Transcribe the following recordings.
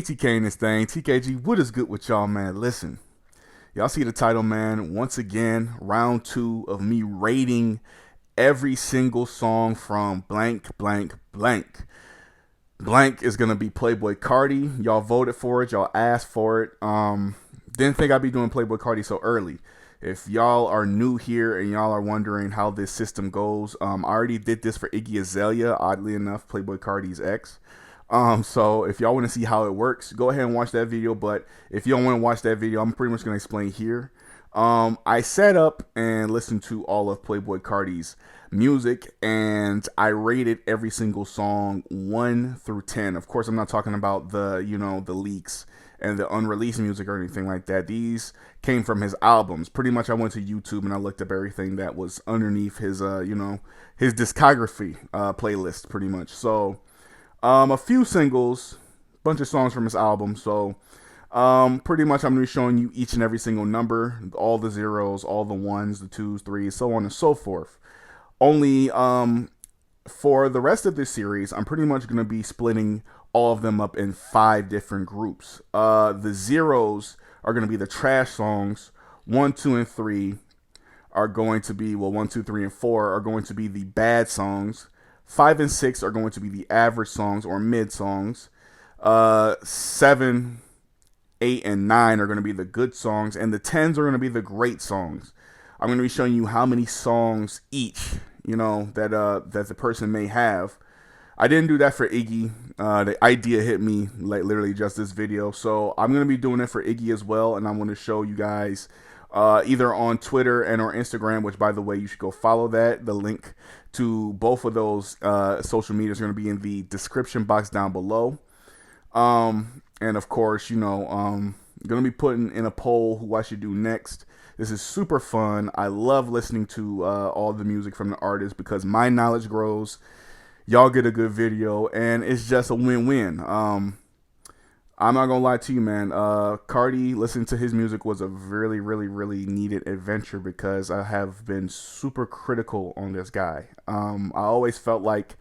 TK in this thing. TKG, what is good with y'all, man? Listen, y'all see the title, man. Once again, round 2 of me rating every single song from blank, blank, blank. Blank is gonna be Playboi Carti. Y'all voted for it. Y'all asked for it. Didn't think I'd be doing Playboi Carti so early. If y'all are new here and y'all are wondering how this system goes, I already did this for Iggy Azalea, oddly enough, Playboi Carti's ex. So if y'all want to see how it works, go ahead and watch that video. But if you don't want to watch that video, I'm pretty much going to explain here. I set up and listened to all of Playboi Carti's music, and I rated every single song 1 through 10. Of course, I'm not talking about the, the leaks and the unreleased music or anything like that. These came from his albums. Pretty much I went to YouTube and I looked up everything that was underneath his, his discography playlist pretty much. So a few singles, bunch of songs from his album. So pretty much I'm going to be showing you each and every single number, all the zeros, all the ones, the twos, threes, so on and so forth. Only for the rest of this series, I'm pretty much going to be splitting all of them up in 5 different groups. The zeros are going to be the trash songs. 1, 2, and 3 are going to be, 1, 2, 3, and 4 are going to be the bad songs. 5 and 6 are going to be the average songs or mid songs. 7, 8, and 9 are going to be the good songs, and the 10s are going to be the great songs. I'm going to be showing you how many songs each, that the person may have. I didn't do that for Iggy. The idea hit me like literally just this video. So I'm going to be doing it for Iggy as well. And I'm going to show you guys either on Twitter and or Instagram, which by the way, you should go follow that. The link to both of those social medias are going to be in the description box down below. And of course, going to be putting in a poll who I should do next. This is super fun. I love listening to all the music from the artists because my knowledge grows. Y'all get a good video, and it's just a win-win. I'm not gonna lie to you, man. Carti, listening to his music was a really, really, really needed adventure because I have been super critical on this guy. I always felt like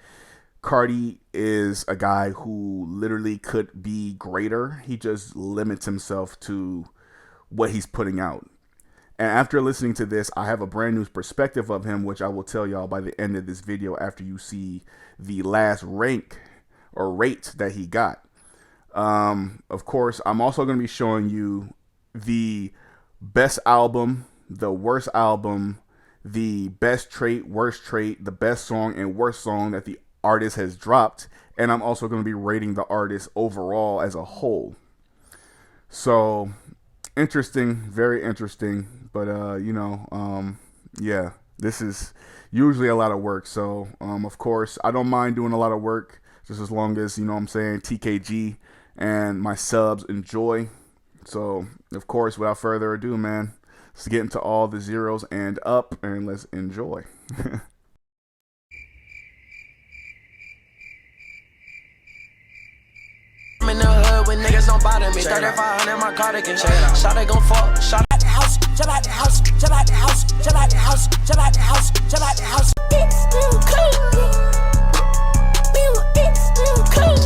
Carti is a guy who literally could be greater. He just limits himself to what he's putting out. And after listening to this, I have a brand new perspective of him, which I will tell y'all by the end of this video after you see the last rank or rate that he got. Of course, I'm also going to be showing you the best album, the worst album, the best trait, worst trait, the best song, and worst song that the artist has dropped. And I'm also going to be rating the artist overall as a whole. So interesting, very interesting. But yeah, this is usually a lot of work. So of course, I don't mind doing a lot of work just as long as, TKG and my subs enjoy. So of course, without further ado, man, let's get into all the zeros and up and let's enjoy. I'm in the hood when niggas don't bother me. 3500 my cardigan. Shot it gon' fall. Shot out the house. Jump out the house. Jump out the house. Jump out the house. Jump out the house. Jump out the house. It's still cool. It's still cool.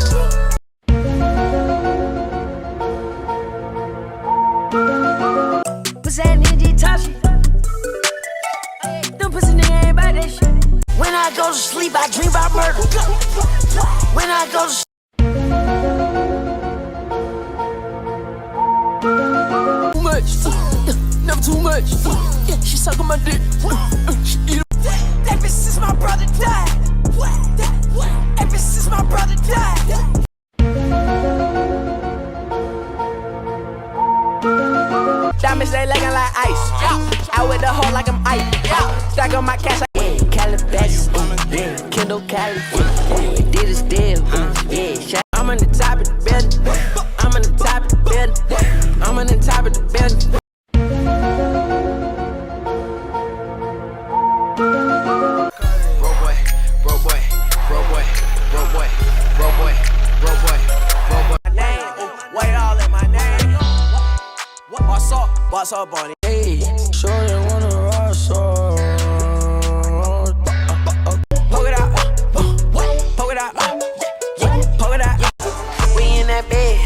What's that ninja top shit? Them pussy nigga ain't about that shit. When I go to sleep, I dream about murder. When I go to sleep. Never too much. She sucking my dick. She eat that bitch since my brother died. That bitch since my brother died. Diamonds they looking like ice. Out with the hole like I'm ice. Stack on my cash. Calabasas, Kendall Cali. Did a deal. Yeah, I'm on the top of the building. I'm on the top of the building. I'm on the top of the building. Boss up on it. Hey, sure you wanna rush on. Poke it out. Poke it out. Poke it out. We in that bed.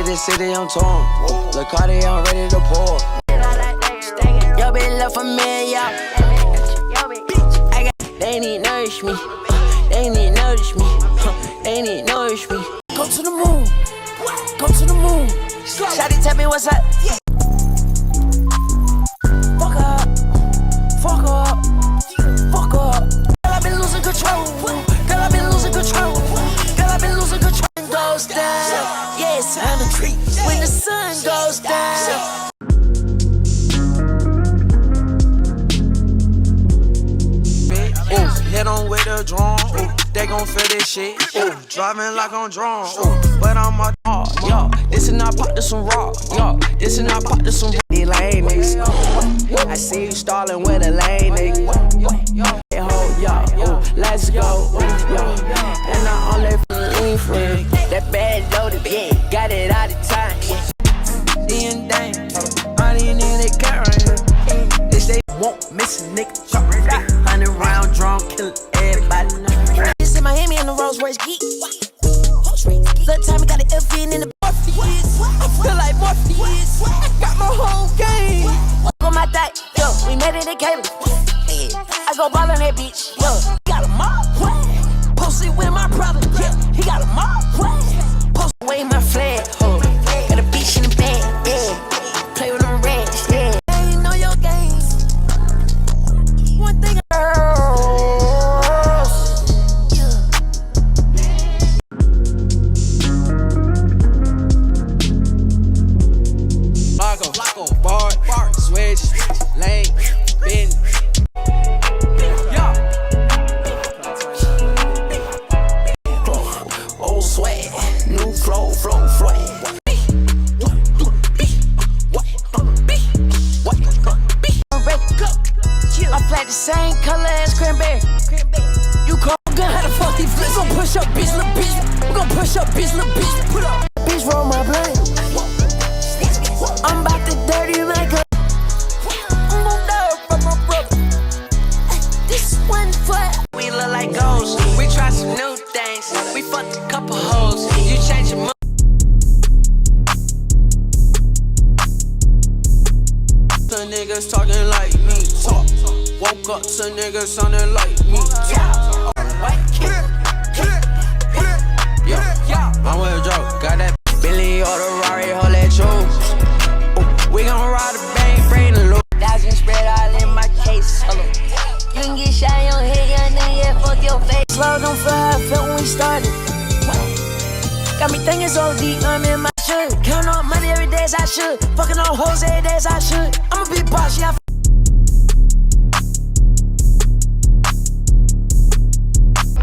city to city, I'm torn. Look, Carti, I'm ready to pour. Yo, bitch, left for me, y'all. They need nourish me. They need nourish me. They need nourish me. Go to the moon. Go to the moon. Shawty, tell me what's up. Fuck up. Fuck up. Fuck up. Girl, I've been losing control. Girl, I've been losing control. Girl, I've been losing control. Goes down. Yeah, it's time to creep. When the sun goes down. Hit on with a drone, they gon' feel this shit. Driving like I'm drawn, but I'm a yo, this is not pop, this some raw. Yo, this is not pop, this some these lame niggas. I see you stalling with a lame nigga. Hey ho, yo, let's go, yo. And I only lean free. That bad loaded, yeah, got it all the time. Seeing dang, all these niggas got right here. They say won't miss a nigga. 100 round drum, kill everybody. This in Miami in the Rolls Royce geek. Little time, I got an FN in the Morpheus. I feel like Morpheus. Got my whole game. On my thigh, yo, we made it in Caleb. I go ball on that bitch, yo. Got a mob, posted with my brother, yeah. He got a mob, post away my flag, ho. Got a bitch in the bag, yeah. Play with them rats, yeah. I ain't know your game. One thing, girls, yeah. Flocko, bar, switch, lane, bend. Old swag, new flow, swag. I played the same color as cranberry. You call gun, how the fuck these flips? We gon' push up, bitch, little bitch. We gon' push up, bitch, little bitch. Put up, bitch, roll my blunt. I'm about to dirty like a. I'm gon' die from my brother. This one foot. We look like ghosts. We try some new things. We fucked a couple hoes. You change your mood. The niggas talking like me, talk. Woke up to niggas sounding like me, talk. I'm with a joke, got that Billy or the Rari, hold that choose. We gon' ride the bank, bring the loot. Thousand spread all in my case. Hello. You can get shot in your head, young nigga, yeah, fuck your face. Slow don't feel how I felt when we started. Got me thinking so deep, I'm in my shit. Count on money every day as I should. Fucking on hoes every day as I should. I'm a big boss, yeah.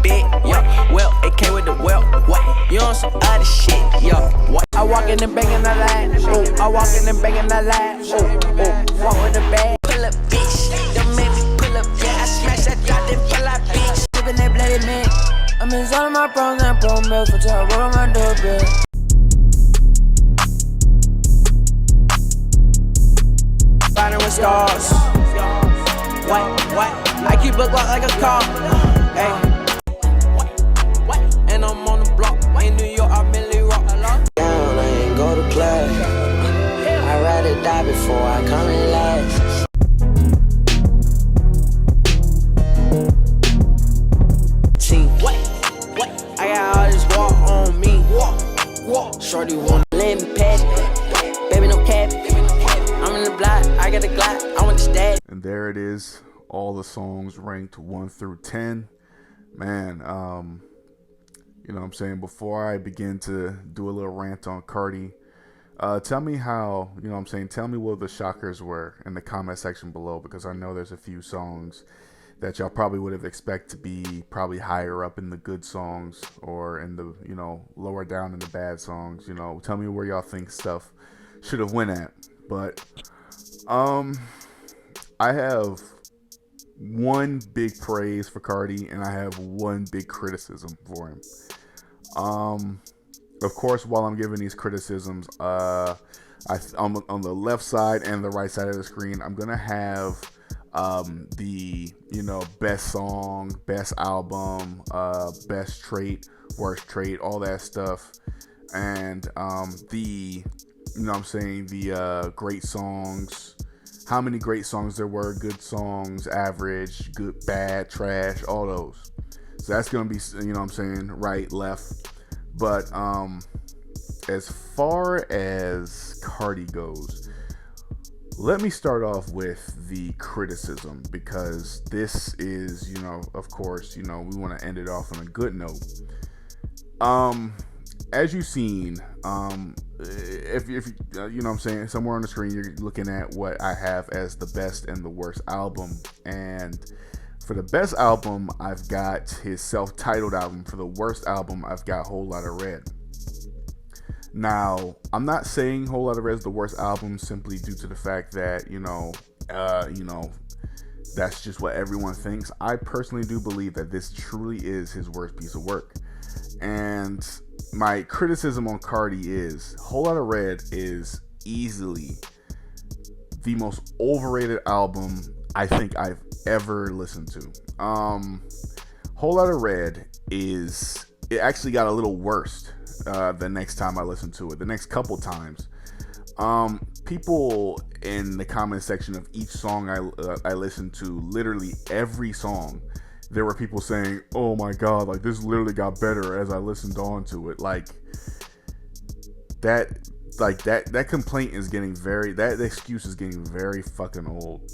Big, yo, well, it came with the well, what? You on some other shit, yo, what? I walk in and bangin' the line, ooh. I walk in and bangin' the line, ooh. Walk with the bag, pull up, bitch. Don't make me pull up, yeah. I smash that drop, then pull up, bitch. Sippin' that bloody man. I'm in some of my pros and pro milk for time. What am I doing, bitch? Finding with stars. What? I keep a Glock like a car. Hey. And I'm on the block. In New York, I mainly rock a lot. Down, I ain't go to class. I'd rather die before I come in last. See, what? I got all this walk on me. Walk. Shorty wanna let me pass it. Baby, no cap. I'm in the block. I got a Glock. I want the stat. And there it is. All the songs ranked 1 through 10. Man, you know what I'm saying? Before I begin to do a little rant on Carti, tell me how, you know what I'm saying? Tell me what the shockers were in the comment section below, because I know there's a few songs that y'all probably would have expected to be probably higher up in the good songs or in the, you know, lower down in the bad songs. You know, tell me where y'all think stuff should have went at. But I have one big praise for Carti and I have one big criticism for him. Of course, while I'm giving these criticisms, I'm on the left side and the right side of the screen, I'm gonna have the, you know, best song, best album, best trait, worst trait, all that stuff And you know what I'm saying, the great songs, how many great songs there were, good songs, average, good, bad, trash, all those. So that's gonna be, you know what I'm saying, right, left. But as far as Carti goes, let me start off with the criticism, because this is, you know, of course, you know, we want to end it off on a good note. As you've seen, if you know what I'm saying, somewhere on the screen you're looking at what I have as the best and the worst album. And for the best album, I've got his self-titled album. For the worst album, I've got Whole Lotta Red. Now, I'm not saying Whole Lotta Red is the worst album simply due to the fact that, you know, that's just what everyone thinks. I personally do believe that this truly is his worst piece of work. And my criticism on Carti is Whole Lotta Red is easily the most overrated album I think I've ever listened to. Whole Lotta Red it actually got a little worse the next time I listened to it. The next couple times, people in the comment section of each song I listened to, literally every song, there were people saying, "Oh my god, like this literally got better as I listened on to it." Like that complaint is getting that excuse is getting very fucking old.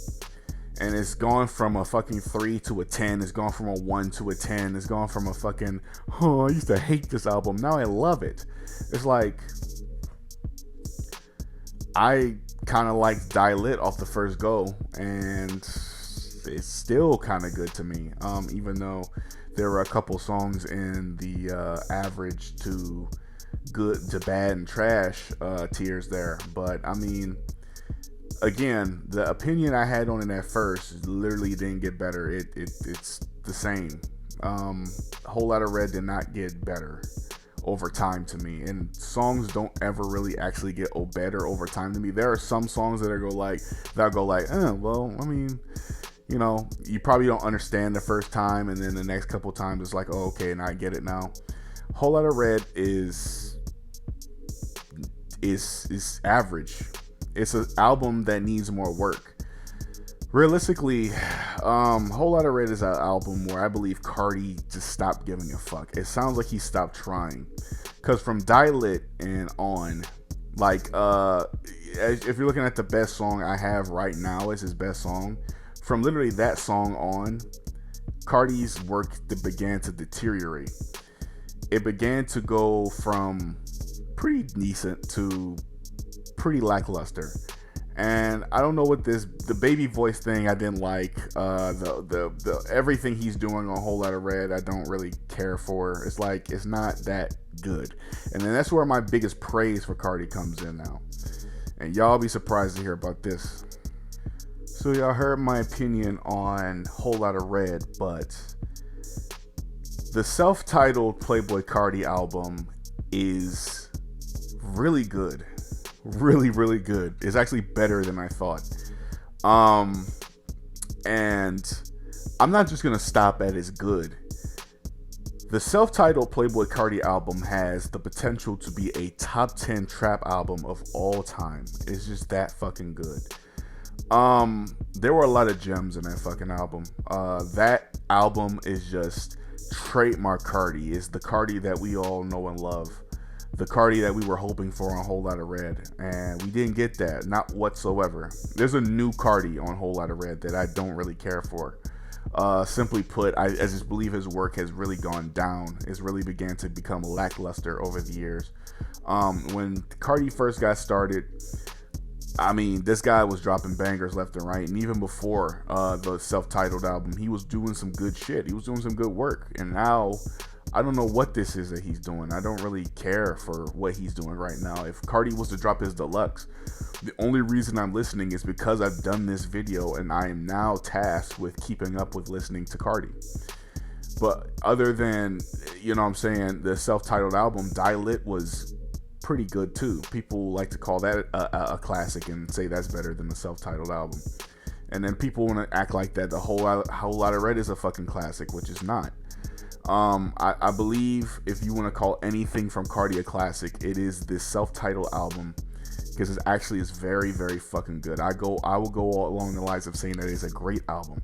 And it's gone from a fucking 3 to a 10. It's gone from a 1 to a 10. It's gone from a fucking, oh, I used to hate this album, now I love it. It's like, I kind of like Die Lit off the first go, and it's still kind of good to me. Even though there were a couple songs in the average to good to bad and trash tiers there. But I mean, again, the opinion I had on it at first literally didn't get better. It's the same. Whole Lotta Red did not get better over time to me, and songs don't ever really actually get better over time to me. There are some songs that go like, well, I mean, you know, you probably don't understand the first time, and then the next couple times it's like, oh, okay, and I get it now. Whole Lotta Red is average. It's an album that needs more work. Realistically, Whole Lotta Red is an album where I believe Carti just stopped giving a fuck. It sounds like he stopped trying. Because from Die Lit and on, like, if you're looking at the best song I have right now as his best song, from literally that song on, Carti's work began to deteriorate. It began to go from pretty decent to pretty lackluster. And I don't know what the baby voice thing I didn't like. The everything he's doing on Whole Lotta Red I don't really care for. It's like, it's not that good. And then that's where my biggest praise for Carti comes in now. And y'all be surprised to hear about this. So y'all heard my opinion on Whole Lotta Red, but the self-titled Playboi Carti album is really good. Really, really good. It's actually better than I thought. And I'm not just gonna stop at it's good. The self-titled Playboi Carti album has the potential to be a top 10 trap album of all time. It's just that fucking good. There were a lot of gems in that fucking album. That album is just trademark Carti. It's the Carti that we all know and love. The Carti that we were hoping for on Whole Lotta Red, and we didn't get that, not whatsoever. There's a new Carti on Whole Lotta Red that I don't really care for. Simply put, I just believe his work has really gone down. It's really began to become lackluster over the years. When Carti first got started, I mean, this guy was dropping bangers left and right, and even before the self-titled album, he was doing some good shit. He was doing some good work, and now I don't know what this is that he's doing. I don't really care for what he's doing right now. If Carti was to drop his deluxe, the only reason I'm listening is because I've done this video and I am now tasked with keeping up with listening to Carti. But other than, you know what I'm saying, the self-titled album, Die Lit was pretty good too. People like to call that a classic and say that's better than the self-titled album. And then people want to act like that the whole Lotta Red is a fucking classic, which is not. I believe if you want to call anything from Carti a classic, it is this self-titled album, because it actually is very, very fucking good. I will go all along the lines of saying that it's a great album.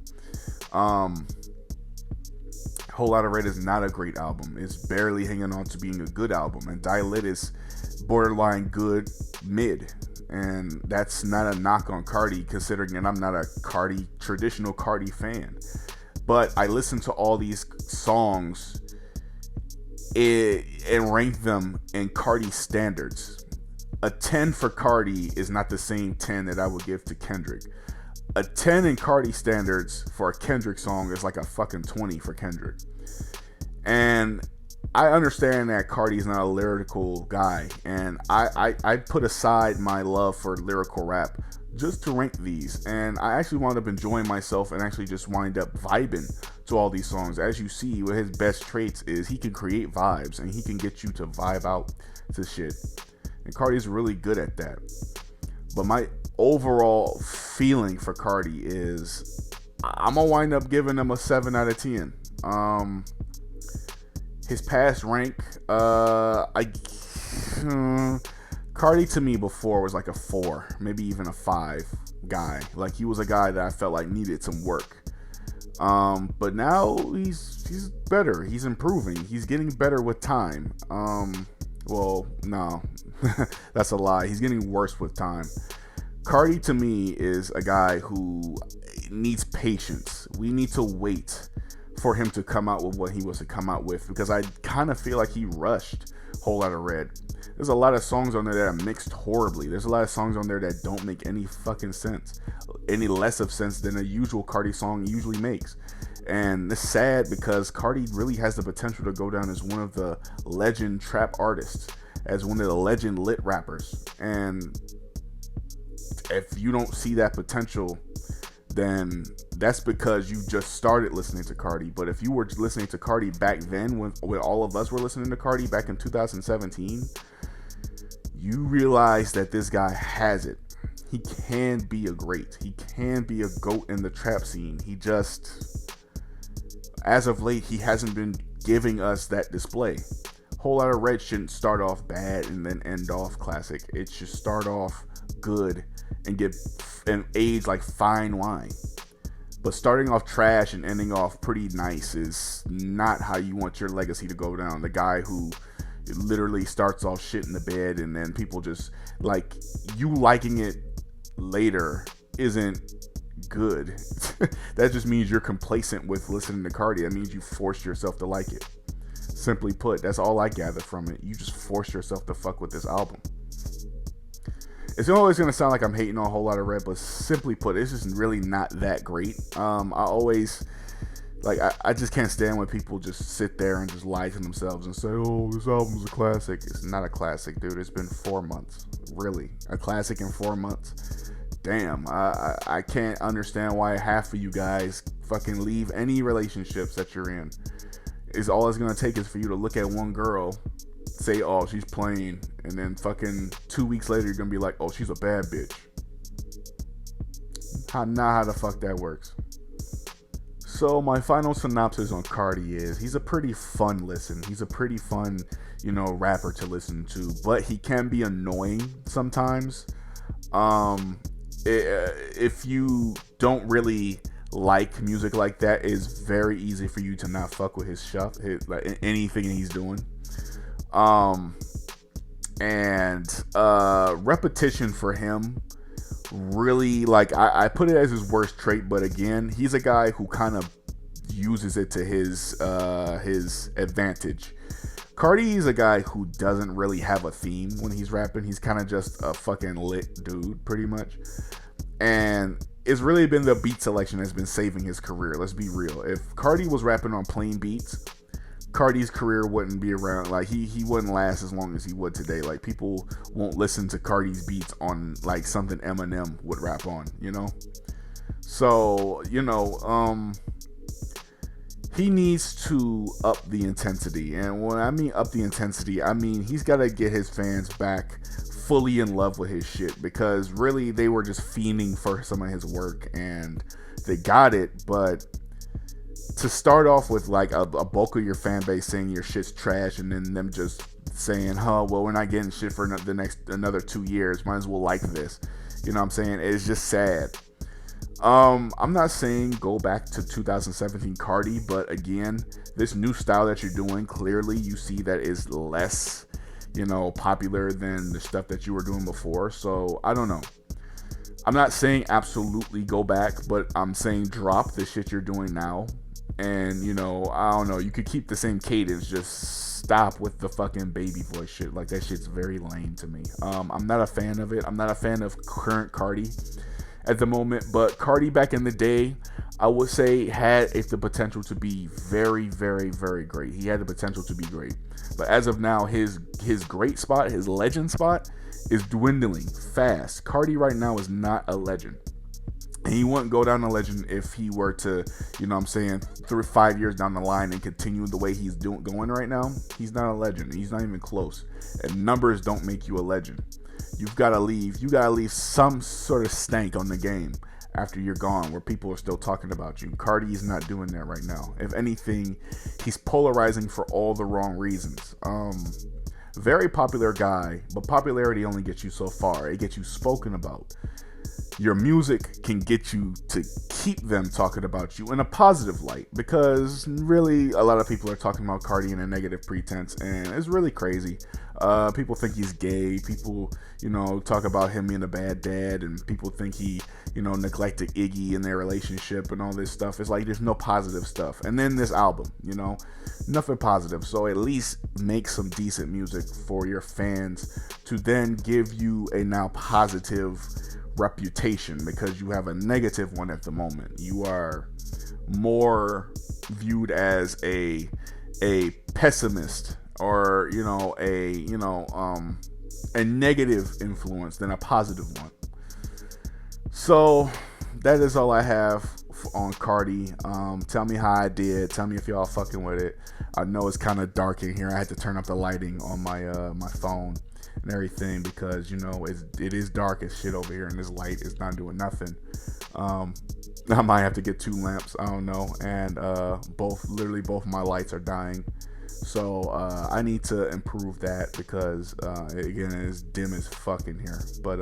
Whole Lotta Red is not a great album. It's barely hanging on to being a good album, and Die Lit is borderline good mid, and that's not a knock on Carti, considering that I'm not a traditional Carti fan. But I listen to all these songs and rank them in Carti standards. A 10 for Carti is not the same 10 that I would give to Kendrick. A 10 in Carti standards for a Kendrick song is like a fucking 20 for Kendrick. And I understand that Carti is not a lyrical guy, and I put aside my love for lyrical rap just to rank these, and I actually wound up enjoying myself and actually just wind up vibing to all these songs. As you see, what his best traits is he can create vibes, and he can get you to vibe out to shit, and Carti's really good at that. But my overall feeling for Carti is I'm gonna wind up giving him a 7 out of 10. His past rank, Carti to me before was like a 4, maybe even a 5 guy. Like, he was a guy that I felt like needed some work. But now he's better. He's improving. He's getting better with time. Well, no, that's a lie. He's getting worse with time. Carti to me is a guy who needs patience. We need to wait for him to come out with what he was to come out with, because I kind of feel like he rushed Whole Lotta Red. There's a lot of songs on there that are mixed horribly. There's a lot of songs on there that don't make any fucking sense, any less of sense than a usual Carti song usually makes. And it's sad, because Carti really has the potential to go down as one of the legend trap artists, as one of the legend lit rappers. And if you don't see that potential, then that's because you just started listening to Carti. But if you were listening to Carti back then, when all of us were listening to Carti back in 2017, you realize that this guy has it. He can be a great. He can be a GOAT in the trap scene. He just, as of late, he hasn't been giving us that display. Whole Lotta Red shouldn't start off bad and then end off classic. It should start off good and age like fine wine. But starting off trash and ending off pretty nice is not how you want your legacy to go down. The guy who literally starts off shit in the bed, and then people just, like, you liking it later isn't good. That just means you're complacent with listening to Carti. That means you forced yourself to like it. Simply put, that's all I gather from it. You just forced yourself to fuck with this album. It's always going to sound like I'm hating on a Whole Lotta Red, but simply put, it's just really not that great. I just can't stand when people just sit there and just lie to themselves and say, oh, this album's a classic. It's not a classic, dude. It's been 4 months. Really? A classic in 4 months? Damn. I can't understand why half of you guys fucking leave any relationships that you're in. All it's going to take is for you to look at one girl, say, oh, she's plain, and then fucking 2 weeks later, you're going to be like, oh, she's a bad bitch. Not how the fuck that works. So my final synopsis on Carti is he's a pretty fun listen. He's a pretty fun, rapper to listen to, but he can be annoying sometimes. If you don't really like music like that, it's very easy for you to not fuck with his stuff, like anything he's doing. Repetition for him really, like, I put it as his worst trait, but again, he's a guy who kind of uses it to his advantage. Carti is a guy who doesn't really have a theme when he's rapping. He's kind of just a fucking lit dude, pretty much. And it's really been the beat selection that's been saving his career. Let's be real. If Carti was rapping on plain beats, Carti's career wouldn't be around. Like, he wouldn't last as long as he would today. Like, people won't listen to Carti's beats on like something Eminem would rap on, So, he needs to up the intensity. And when I mean up the intensity, I mean he's got to get his fans back fully in love with his shit, because really they were just fiending for some of his work, and they got it, but to start off with like a bulk of your fan base saying your shit's trash, and then them just saying, well, we're not getting shit for another 2 years. Might as well like this. You know what I'm saying? It's just sad. I'm not saying go back to 2017 Carti, but again, this new style that you're doing, clearly you see that is less, popular than the stuff that you were doing before. So I don't know. I'm not saying absolutely go back, but I'm saying drop the shit you're doing now. And, I don't know, you could keep the same cadence, just stop with the fucking baby voice shit. Like, that shit's very lame to me. I'm not a fan of it. I'm not a fan of current Carti at the moment, but Carti back in the day, I would say had the potential to be very, very, very great. He had the potential to be great. But as of now, his great spot, his legend spot, is dwindling fast. Carti right now is not a legend. And he wouldn't go down a legend if he were to, 5 years down the line and continue the way he's going right now. He's not a legend. He's not even close. And numbers don't make you a legend. You gotta leave some sort of stank on the game after you're gone, where people are still talking about you. Carti is not doing that right now. If anything, he's polarizing for all the wrong reasons. Very popular guy, but popularity only gets you so far. It gets you spoken about. Your music can get you to keep them talking about you in a positive light, because really a lot of people are talking about Carti in a negative pretense, and it's really crazy. People think he's gay. People, talk about him being a bad dad, and people think he, neglected Iggy in their relationship and all this stuff. It's like there's no positive stuff. And then this album, nothing positive. So at least make some decent music for your fans to then give you a now positive reputation, because you have a negative one at the moment. You are more viewed as a pessimist, or a negative influence than a positive one. So that is all I have on Carti. Tell me how I did. Tell me if y'all fucking with it. I know it's kind of dark in here. I had to turn up the lighting on my my phone and everything, because it is dark as shit over here, and this light is not doing nothing. I might have to get 2 lamps, I don't know, and both my lights are dying, so I need to improve that, because again, it's dim as fuck in here. But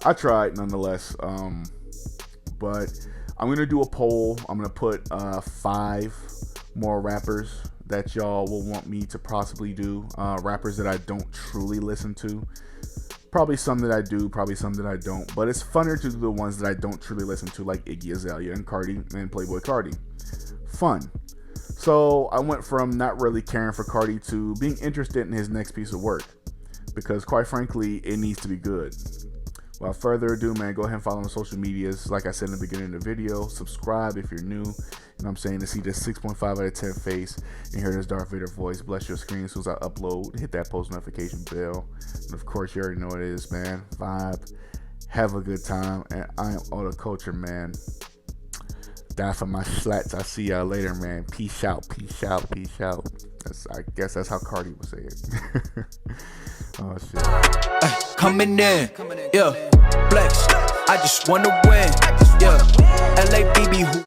I tried nonetheless. But I'm gonna do a poll. I'm gonna put 5 more rappers that y'all will want me to possibly do. Rappers that I don't truly listen to. Probably some that I do, probably some that I don't. But it's funner to do the ones that I don't truly listen to, like Iggy Azalea and Carti and Playboi Carti. Fun. So I went from not really caring for Carti to being interested in his next piece of work, because quite frankly, it needs to be good. Without further ado, man, go ahead and follow on social medias. Like I said in the beginning of the video, subscribe if you're new. I'm saying, to see this 6.5 out of 10 face and hear this Darth Vader voice bless your screen as soon as I upload. Hit that post notification bell. And of course, you already know what it is, man. Vibe. Have a good time. And I am Auto Culture, man. Die for my slats. I'll see y'all later, man. Peace out. Peace out. Peace out. I guess that's how Carti would say it. Oh, shit. Coming in. Yeah. Flex. I just wanna win. Yeah. LABB.